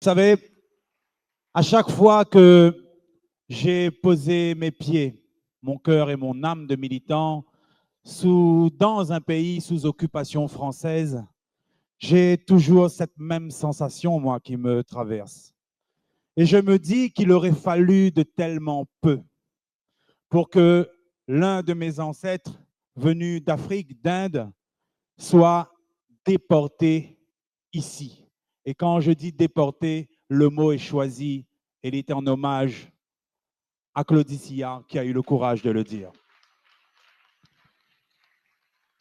Vous savez, à chaque fois que j'ai posé mes pieds, mon cœur et mon âme de militant dans un pays sous occupation française, j'ai toujours cette même sensation, moi, qui me traverse. Et je me dis qu'il aurait fallu de tellement peu pour que l'un de mes ancêtres venus d'Afrique, d'Inde, soit déporté ici. Et quand je dis déporté, le mot est choisi et il est en hommage à Claudie Sillard qui a eu le courage de le dire.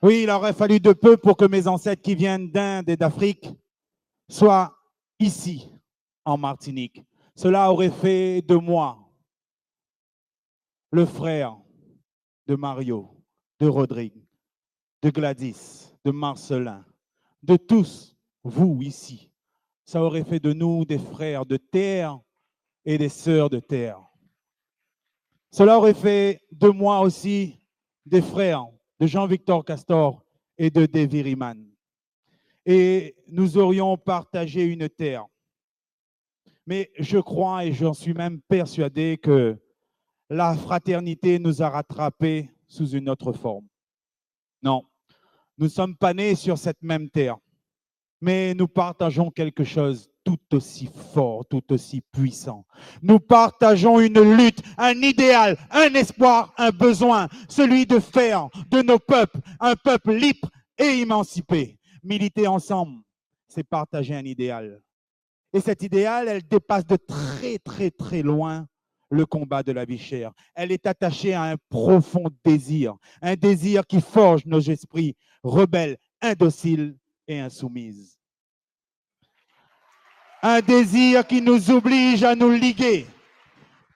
Oui, il aurait fallu de peu pour que mes ancêtres qui viennent d'Inde et d'Afrique soient ici, en Martinique. Cela aurait fait de moi le frère de Mario, de Rodrigue, de Gladys, de Marcelin, de tous vous ici. Ça aurait fait de nous des frères de terre et des sœurs de terre. Cela aurait fait de moi aussi des frères de Jean-Victor Castor et de Davy Riemann. Et nous aurions partagé une terre. Mais je crois et j'en suis même persuadé que la fraternité nous a rattrapés sous une autre forme. Non, nous ne sommes pas nés sur cette même terre, mais nous partageons quelque chose tout aussi fort, tout aussi puissant. Nous partageons une lutte, un idéal, un espoir, un besoin, celui de faire de nos peuples un peuple libre et émancipé. Militer ensemble, c'est partager un idéal. Et cet idéal, elle dépasse de très loin le combat de la vie chère. Elle est attachée à un profond désir, un désir qui forge nos esprits rebelles, indociles et insoumises. Un désir qui nous oblige à nous liguer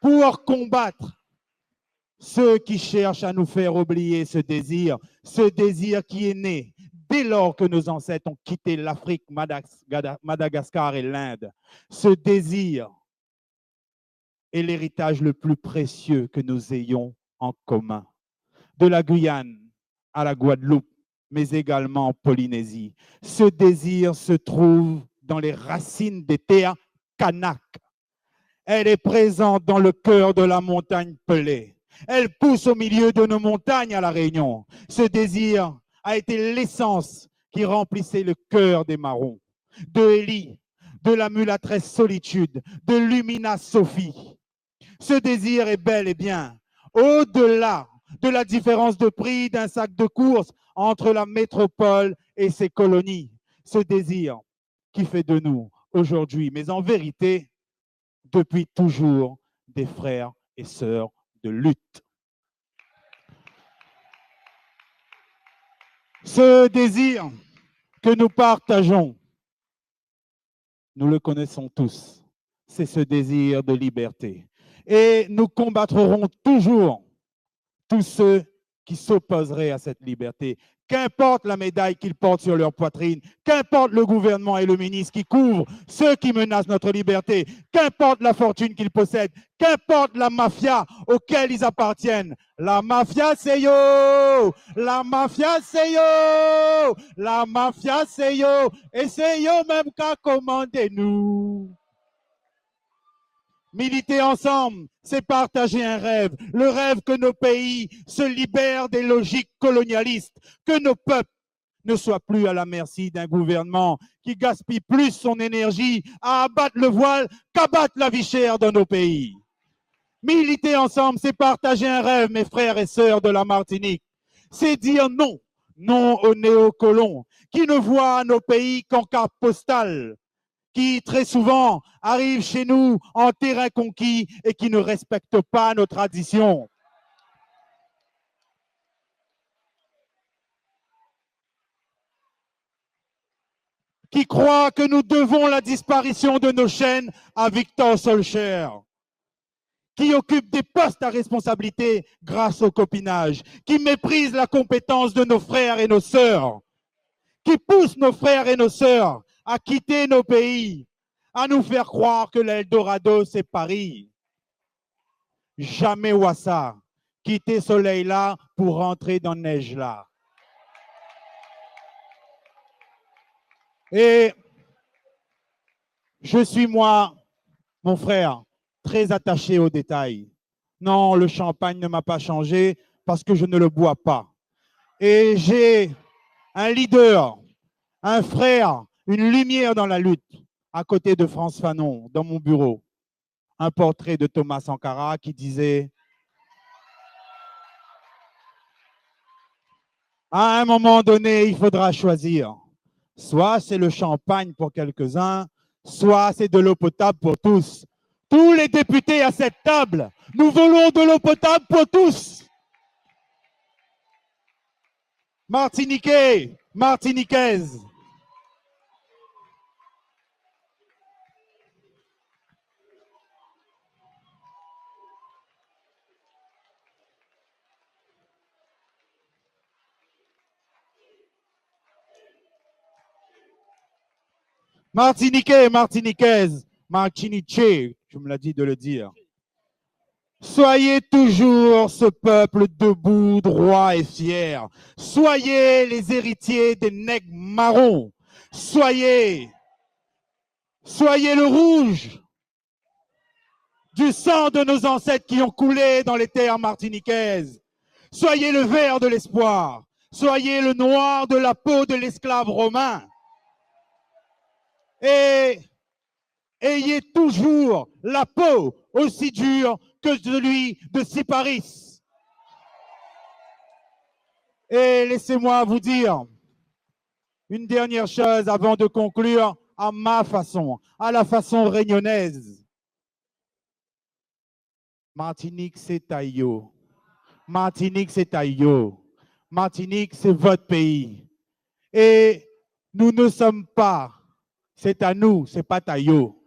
pour combattre ceux qui cherchent à nous faire oublier ce désir qui est né dès lors que nos ancêtres ont quitté l'Afrique, Madagascar et l'Inde. Ce désir est l'héritage le plus précieux que nous ayons en commun. De la Guyane à la Guadeloupe, mais également en Polynésie. Ce désir se trouve dans les racines des terres kanak. Elle est présente dans le cœur de la montagne Pelée. Elle pousse au milieu de nos montagnes à La Réunion. Ce désir a été l'essence qui remplissait le cœur des marrons, de Élie, de la mulâtresse Solitude, de Lumina Sophie. Ce désir est bel et bien au-delà de la différence de prix d'un sac de course entre la métropole et ses colonies. Ce désir qui fait de nous aujourd'hui, mais en vérité, depuis toujours, des frères et sœurs de lutte. Ce désir que nous partageons, nous le connaissons tous, c'est ce désir de liberté. Et nous combattrons toujours tous ceux qui s'opposeraient à cette liberté. Qu'importe la médaille qu'ils portent sur leur poitrine, qu'importe le gouvernement et le ministre qui couvrent ceux qui menacent notre liberté, qu'importe la fortune qu'ils possèdent, qu'importe la mafia auquel ils appartiennent. La mafia, c'est yo! La mafia, c'est yo! La mafia, c'est yo! Et c'est yo même qu'à commander nous. Militer ensemble, c'est partager un rêve, le rêve que nos pays se libèrent des logiques colonialistes, que nos peuples ne soient plus à la merci d'un gouvernement qui gaspille plus son énergie à abattre le voile qu'à battre la vie chère dans nos pays. Militer ensemble, c'est partager un rêve, mes frères et sœurs de la Martinique. C'est dire non, non aux néocolons qui ne voient nos pays qu'en carte postale, qui très souvent arrivent chez nous en terrain conquis et qui ne respectent pas nos traditions. Qui croient que nous devons la disparition de nos chaînes à Victor Solcher, qui occupent des postes à responsabilité grâce au copinage, qui méprisent la compétence de nos frères et nos sœurs, qui poussent nos frères et nos sœurs à quitter nos pays, à nous faire croire que l'Eldorado, c'est Paris. Jamais Ouassa, quitter soleil là pour rentrer dans neige là. Et Je suis, moi, mon frère, très attaché aux détails. Non, le champagne ne m'a pas changé parce que je ne le bois pas. Et j'ai un leader, un frère, une lumière dans la lutte, à côté de France Fanon, dans mon bureau. Un portrait de Thomas Sankara qui disait « À un moment donné, il faudra choisir. Soit c'est le champagne pour quelques-uns, soit c'est de l'eau potable pour tous. Tous les députés à cette table, nous voulons de l'eau potable pour tous. Martiniquais, Martiniquaises. Martiniquais, Martiniquaises, Martiniquais, je me l'ai dit de le dire. Soyez toujours ce peuple debout, droit et fier. Soyez les héritiers des nègres marrons. Soyez le rouge du sang de nos ancêtres qui ont coulé dans les terres martiniquaises. Soyez le vert de l'espoir. Soyez le noir de la peau de l'esclave romain. Et ayez toujours la peau aussi dure que celui de Siparis. Et laissez-moi vous dire une dernière chose avant de conclure à ma façon, à la façon réunionnaise. Martinique, c'est Taïyo. Martinique, c'est Taïyo. Martinique, c'est votre pays. Et nous ne sommes pas, c'est à nous, c'est pas Taïyo.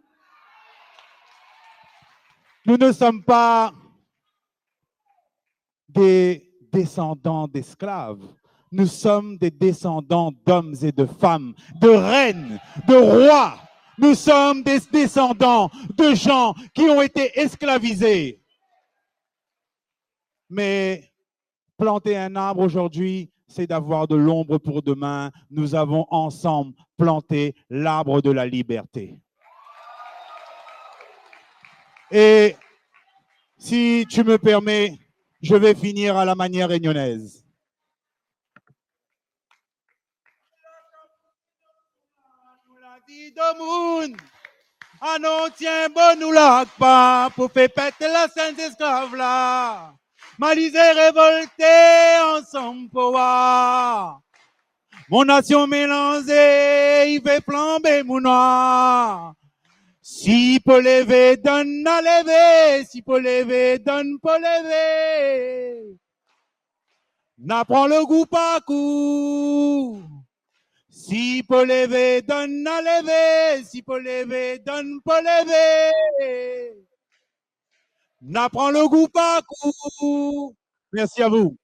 Nous ne sommes pas des descendants d'esclaves. Nous sommes des descendants d'hommes et de femmes, de reines, de rois. Nous sommes des descendants de gens qui ont été esclavisés. Mais planter un arbre aujourd'hui, c'est d'avoir de l'ombre pour demain. Nous avons ensemble planté l'arbre de la liberté. Et si tu me permets, je vais finir à la manière réunionnaise. Ah non, tiens, bon, nous la pas pour faire péter la sainte esclave là. Malisé révolté ensemble pour voir. Mon nation mélangée, il fait flamber mon noir. Si pour lever, donne à lever. Si pour lever, donne pour lever. N'apprends le goût par coup. Si pour lever, donne à lever. Si pour lever, donne pour lever. N'apprends le goût par coup. Merci à vous.